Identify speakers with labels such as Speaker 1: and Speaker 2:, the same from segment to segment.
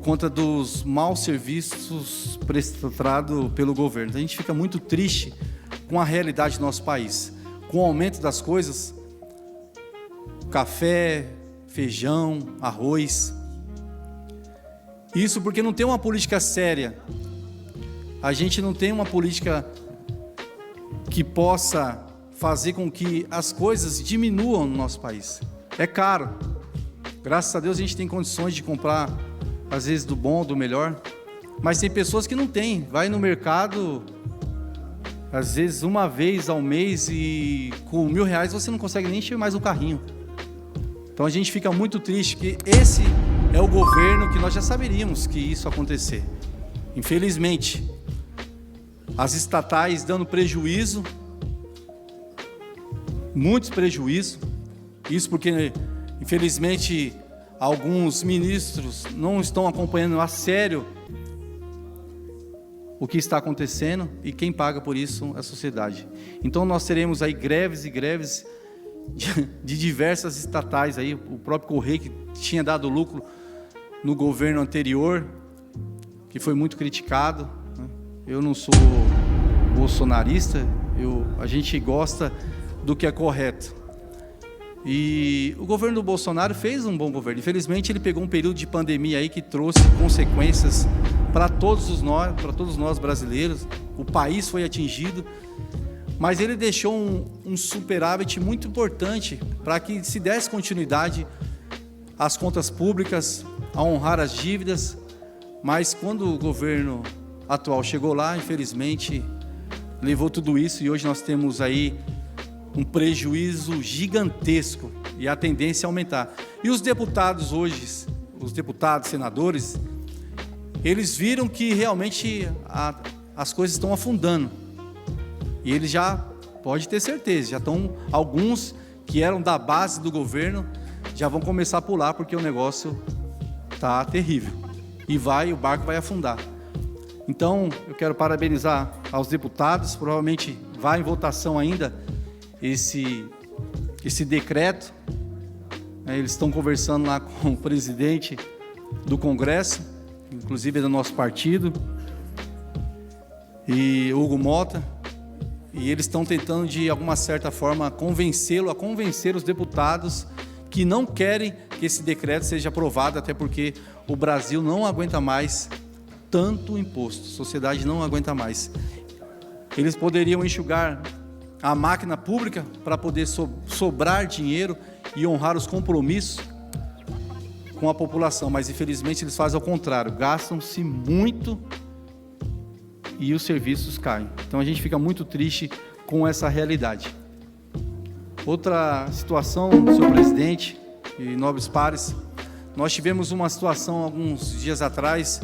Speaker 1: por conta dos maus serviços prestados pelo governo. A gente fica muito triste com a realidade do nosso país, com o aumento das coisas, café, feijão, arroz. Isso porque não tem uma política séria. A gente não tem uma política que possa fazer com que as coisas diminuam no nosso país. É caro. Graças a Deus a gente tem condições de comprar, às vezes, do bom, do melhor. Mas tem pessoas que não têm. Vai no mercado, às vezes, uma vez ao mês e com R$1.000 você não consegue nem encher mais o carrinho. Então a gente fica muito triste, que esse é o governo que nós já saberíamos que isso ia acontecer. Infelizmente, as estatais dando prejuízo, muitos prejuízos. Isso porque, infelizmente, alguns ministros não estão acompanhando a sério o que está acontecendo, e quem paga por isso é a sociedade. Então nós teremos aí greves e greves de diversas estatais aí, o próprio Correio, que tinha dado lucro no governo anterior, que foi muito criticado, né? Eu não sou bolsonarista, a gente gosta do que é correto. E o governo do Bolsonaro fez um bom governo. Infelizmente, ele pegou um período de pandemia aí que trouxe consequências para todos nós brasileiros. O país foi atingido, mas ele deixou um superávit muito importante para que se desse continuidade às contas públicas, a honrar as dívidas. Mas quando o governo atual chegou lá, infelizmente, levou tudo isso, e hoje nós temos aí um prejuízo gigantesco, e a tendência é aumentar. E os deputados hoje, senadores, eles viram que realmente as coisas estão afundando. E eles já, pode ter certeza, já estão, alguns que eram da base do governo, já vão começar a pular, porque o negócio está terrível. E o barco vai afundar. Então, eu quero parabenizar aos deputados, provavelmente vai em votação ainda esse decreto. Eles estão conversando lá com o presidente do Congresso, inclusive é do nosso partido, e Hugo Mota, e eles estão tentando, de alguma certa forma, convencer os deputados que não querem que esse decreto seja aprovado, até porque o Brasil não aguenta mais tanto imposto, a sociedade não aguenta mais. Eles poderiam enxugar a máquina pública para poder sobrar dinheiro e honrar os compromissos com a população, mas infelizmente eles fazem ao contrário, gastam-se muito e os serviços caem. Então a gente fica muito triste com essa realidade. Outra situação, senhor presidente e nobres pares, nós tivemos uma situação alguns dias atrás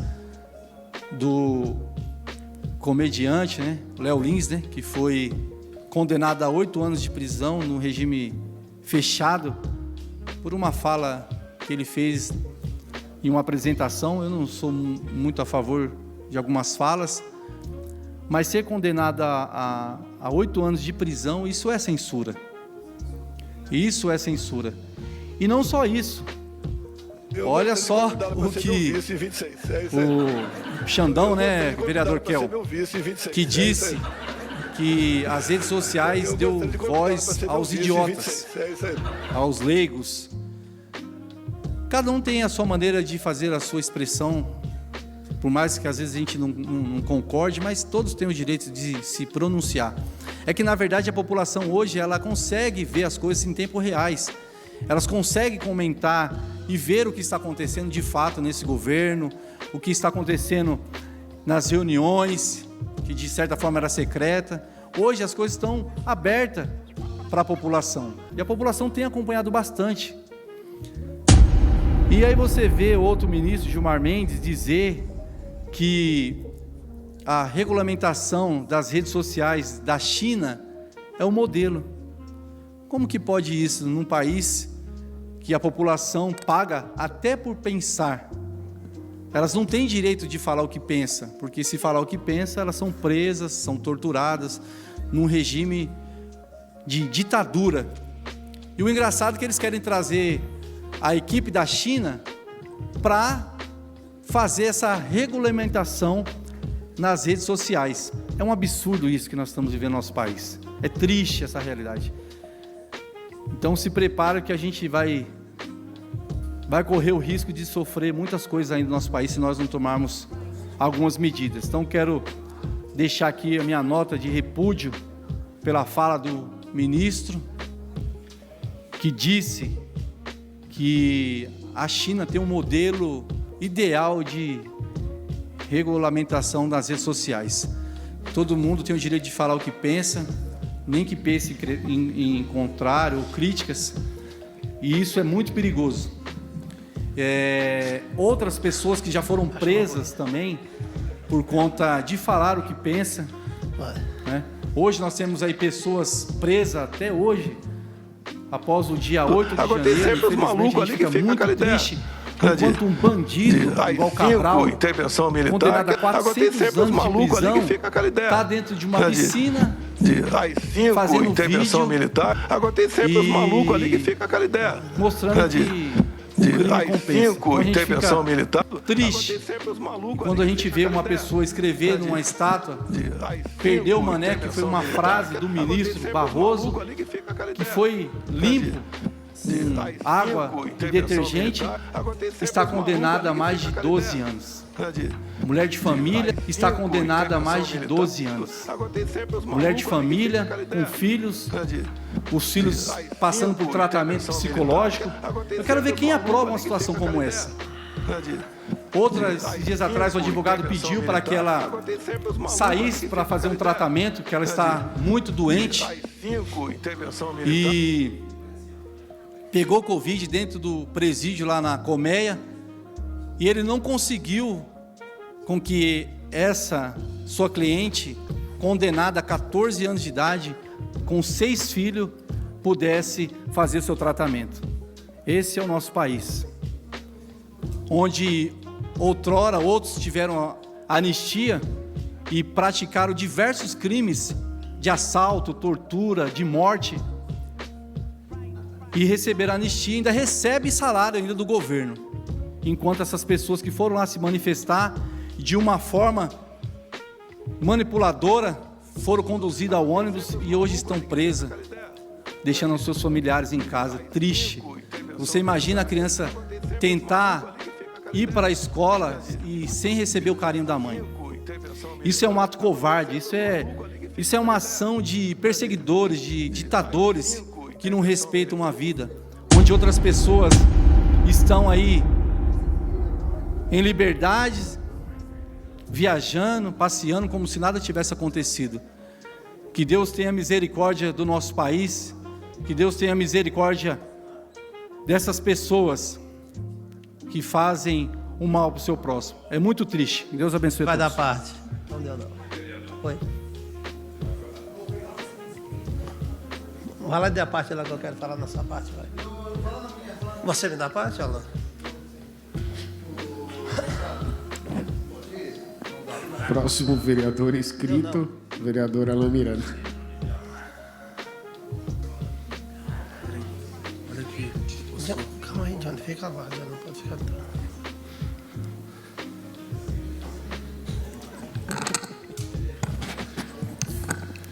Speaker 1: do comediante, Léo Lins, que foi condenado a 8 anos de prisão no regime fechado por uma fala que ele fez em uma apresentação. Eu não sou muito a favor de algumas falas, mas ser condenado a 8 anos de prisão, isso é censura. Isso é censura. E não só isso. Olha só o que o Xandão, vereador Kel, que disse que as redes sociais deu voz aos idiotas, aos leigos. Cada um tem a sua maneira de fazer a sua expressão, por mais que às vezes a gente não concorde, mas todos têm o direito de se pronunciar. É que, na verdade, a população hoje, ela consegue ver as coisas em tempo reais. Elas conseguem comentar e ver o que está acontecendo de fato nesse governo, o que está acontecendo nas reuniões, que de certa forma era secreta. Hoje as coisas estão abertas para a população, e a população tem acompanhado bastante. E aí você vê outro ministro, Gilmar Mendes, dizer que a regulamentação das redes sociais da China é o modelo. Como que pode isso num país que a população paga até por pensar? Elas não têm direito de falar o que pensa, porque se falar o que pensa, elas são presas, são torturadas num regime de ditadura. E o engraçado é que eles querem trazer a equipe da China para fazer essa regulamentação nas redes sociais. É um absurdo isso que nós estamos vivendo no nosso país. É triste essa realidade. Então se prepara que a gente vai correr o risco de sofrer muitas coisas ainda no nosso país se nós não tomarmos algumas medidas. Então quero deixar aqui a minha nota de repúdio pela fala do ministro, que disse que a China tem um modelo ideal de regulamentação das redes sociais. Todo mundo tem o direito de falar o que pensa, nem que pense em contrário ou críticas, e isso é muito perigoso. Outras pessoas que já foram presas também por conta de falar o que pensa, né? Hoje nós temos aí pessoas presas até hoje, após o dia 8 de
Speaker 2: Agora tem
Speaker 1: janeiro,
Speaker 2: sempre os malucos ali que fica aquela ideia.
Speaker 1: Enquanto um bandido, igual Cabral,
Speaker 2: intervenção militar,
Speaker 1: condenado a 400 anos de prisão, está dentro de uma piscina, fazendo
Speaker 2: intervenção
Speaker 1: vídeo,
Speaker 2: militar. Agora tem sempre os malucos ali que fica aquela ideia.
Speaker 1: mostrando que
Speaker 2: AI-5, intervenção militar.
Speaker 1: Triste quando a gente vê uma pessoa escrever numa estátua, perdeu o mané, que foi uma frase do ministro Barroso, que foi limpo, água e detergente, está condenada a mais de 12 anos. Mulher de família está condenada a mais de 12 anos. Mulher de família, com filhos, os filhos passando por tratamento psicológico. Eu quero ver quem aprova uma situação como essa. Outros dias atrás o advogado pediu para que ela saísse para fazer um tratamento, que ela está muito doente e pegou Covid dentro do presídio lá na Colmeia, e ele não conseguiu com que essa sua cliente, condenada a 14 anos de idade, com 6 filhos, pudesse fazer o seu tratamento. Esse é o nosso país, onde outrora outros tiveram anistia e praticaram diversos crimes de assalto, tortura, de morte, e receberam anistia e ainda recebe salário ainda do governo, enquanto essas pessoas que foram lá se manifestar de uma forma manipuladora foram conduzidas ao ônibus e hoje estão presas, deixando os seus familiares em casa. Triste. Você imagina a criança tentar ir para a escola e sem receber o carinho da mãe. Isso é um ato covarde, isso é uma ação de perseguidores, de ditadores que não respeitam a vida, onde outras pessoas estão aí em liberdade, viajando, passeando como se nada tivesse acontecido. Que Deus tenha misericórdia do nosso país, que Deus tenha misericórdia dessas pessoas que fazem o mal para o seu próximo. É muito triste. Deus abençoe a todos.
Speaker 3: Vai dar parte. Não deu não. Foi. Vai lá e dê a parte lá que eu quero falar na sua parte, vai. Você me dá a parte, Alan?
Speaker 4: Próximo vereador inscrito, vereador Alan Miranda.
Speaker 3: Olha aqui. Calma aí, Johnny, fica lá, já não pode ficar tão.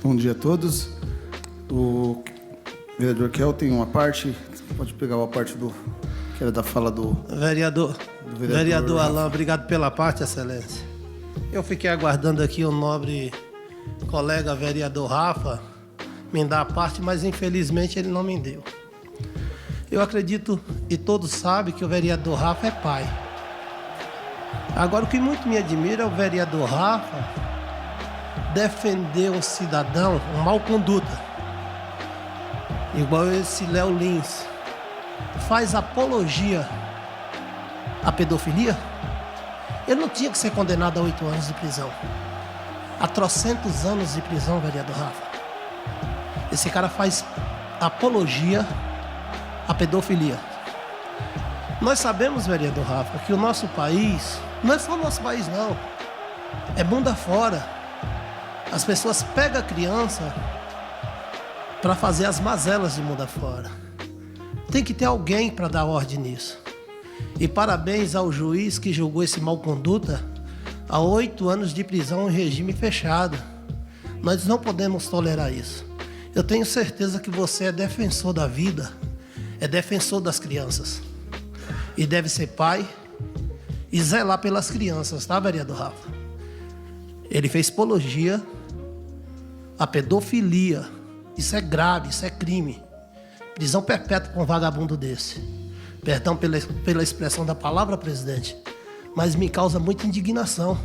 Speaker 4: Bom dia a todos. O vereador Kel tem uma parte, pode pegar uma parte que era da fala do
Speaker 3: Vereador Alan, obrigado pela parte, excelência. Eu fiquei aguardando aqui o nobre colega vereador Rafa me dar a parte, mas infelizmente ele não me deu. Eu acredito, e todos sabem, que o vereador Rafa é pai. Agora, o que muito me admira é o vereador Rafa defender um cidadão, um mau conduta, igual esse Léo Lins, faz apologia à pedofilia. Ele não tinha que ser condenado a 8 anos de prisão, a trocentos anos de prisão, vereador Rafa. Esse cara faz apologia à pedofilia. Nós sabemos, vereador Rafa, que o nosso país, não é só o nosso país não, é mundo afora. As pessoas pegam a criança para fazer as mazelas de mundo afora. Tem que ter alguém para dar ordem nisso. E parabéns ao juiz que julgou esse mau conduta a 8 anos de prisão em regime fechado. Nós não podemos tolerar isso. Eu tenho certeza que você é defensor da vida, é defensor das crianças. E deve ser pai e zelar pelas crianças, tá, vereador Rafa? Ele fez apologia à pedofilia. Isso é grave, isso é crime. Prisão perpétua com um vagabundo desse. Perdão pela expressão da palavra, presidente, mas me causa muita indignação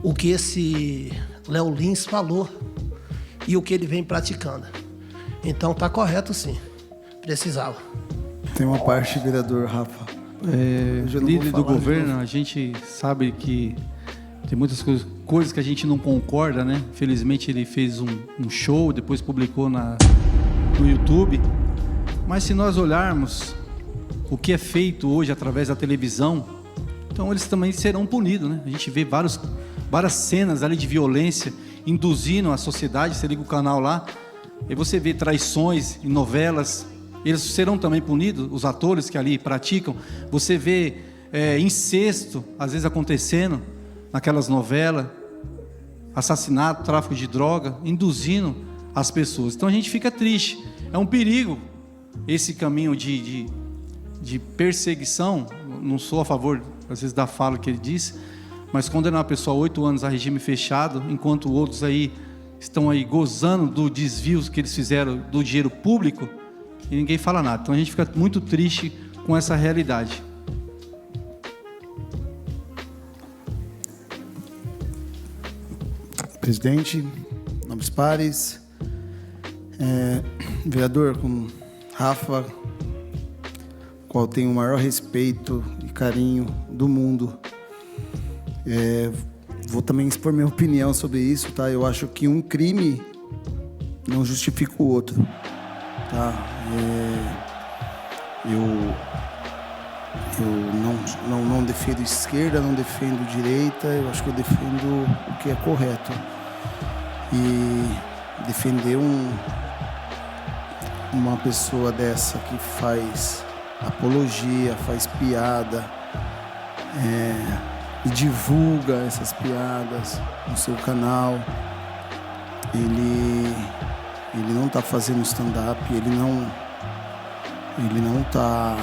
Speaker 3: o que esse Léo Lins falou e o que ele vem praticando. Então tá correto, sim. Precisava.
Speaker 4: Tem uma parte, vereador Rafa.
Speaker 1: Líder do governo, a gente sabe que tem muitas coisas que a gente não concorda, né? Felizmente ele fez um show, depois publicou no YouTube. Mas se nós olharmos o que é feito hoje através da televisão, então eles também serão punidos, né? A gente vê várias cenas ali de violência induzindo a sociedade. Você liga o canal lá e você vê traições em novelas. Eles serão também punidos, os atores que ali praticam. Você vê incesto, às vezes acontecendo naquelas novelas, assassinato, tráfico de droga, induzindo as pessoas. Então a gente fica triste. É um perigo esse caminho de perseguição. Não sou a favor, às vezes, da fala que ele disse, mas condenar uma pessoa a 8 anos a regime fechado, enquanto outros aí estão aí gozando do desvio que eles fizeram do dinheiro público, e ninguém fala nada. Então a gente fica muito triste com essa realidade.
Speaker 4: Presidente, nobres pares, vereador com Rafa, qual tenho o maior respeito e carinho do mundo. Vou também expor minha opinião sobre isso, tá? Eu acho que um crime não justifica o outro, tá? Eu não defendo esquerda, não defendo direita, eu acho que eu defendo o que é correto. E defender uma pessoa dessa que faz apologia, faz piada, e divulga essas piadas no seu canal, ele não está fazendo stand-up, ele não está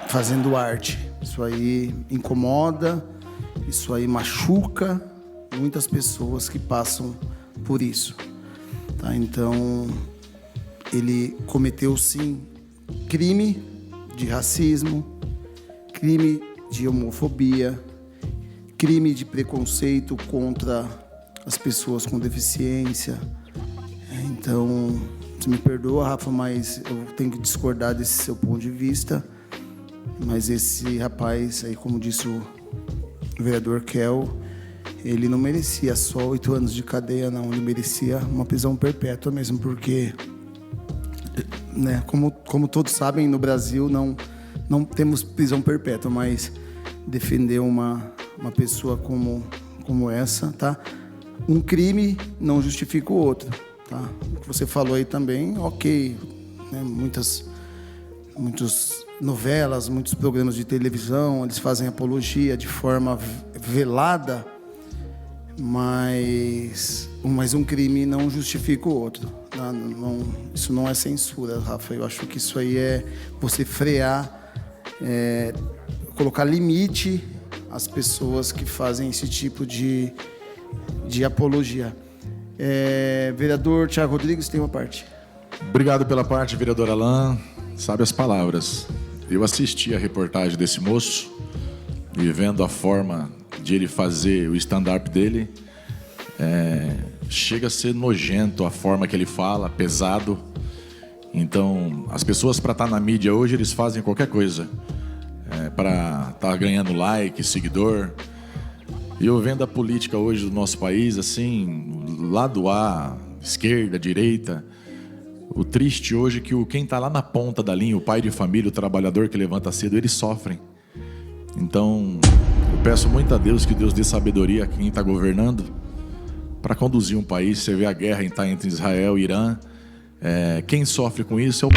Speaker 4: fazendo arte. Isso aí incomoda, isso aí machuca muitas pessoas que passam por isso, tá? Então, ele cometeu, sim, crime de racismo, crime de homofobia, crime de preconceito contra as pessoas com deficiência. Então, você me perdoa, Rafa, mas eu tenho que discordar desse seu ponto de vista. Mas esse rapaz, aí, como disse o vereador Kel, ele não merecia só 8 anos de cadeia, não. Ele merecia uma prisão perpétua mesmo, porque, né, como todos sabem, no Brasil não temos prisão perpétua, mas defender uma pessoa como essa, tá? Um crime não justifica o outro, tá? O que você falou aí também, ok, né? Muitas novelas, muitos programas de televisão, eles fazem apologia de forma velada, mas um crime não justifica o outro, tá? Isso não é censura, Rafa. Eu acho que isso aí é você frear, colocar limite às pessoas que fazem esse tipo de apologia. Vereador Thiago Rodrigues tem uma parte.
Speaker 5: Obrigado pela parte, vereador Alain. Sabe as palavras. Eu assisti a reportagem desse moço e vendo a forma de ele fazer o stand-up dele, chega a ser nojento a forma que ele fala, pesado. Então, as pessoas, para estar na mídia hoje, eles fazem qualquer coisa para estar ganhando like, seguidor. E eu vendo a política hoje do nosso país, assim, lado A, esquerda, direita. O triste hoje é que quem está lá na ponta da linha, o pai de família, o trabalhador que levanta cedo, eles sofrem. Então, eu peço muito a Deus que Deus dê sabedoria a quem está governando para conduzir um país. Você vê a guerra entre Israel e Irã. Quem sofre com isso é o...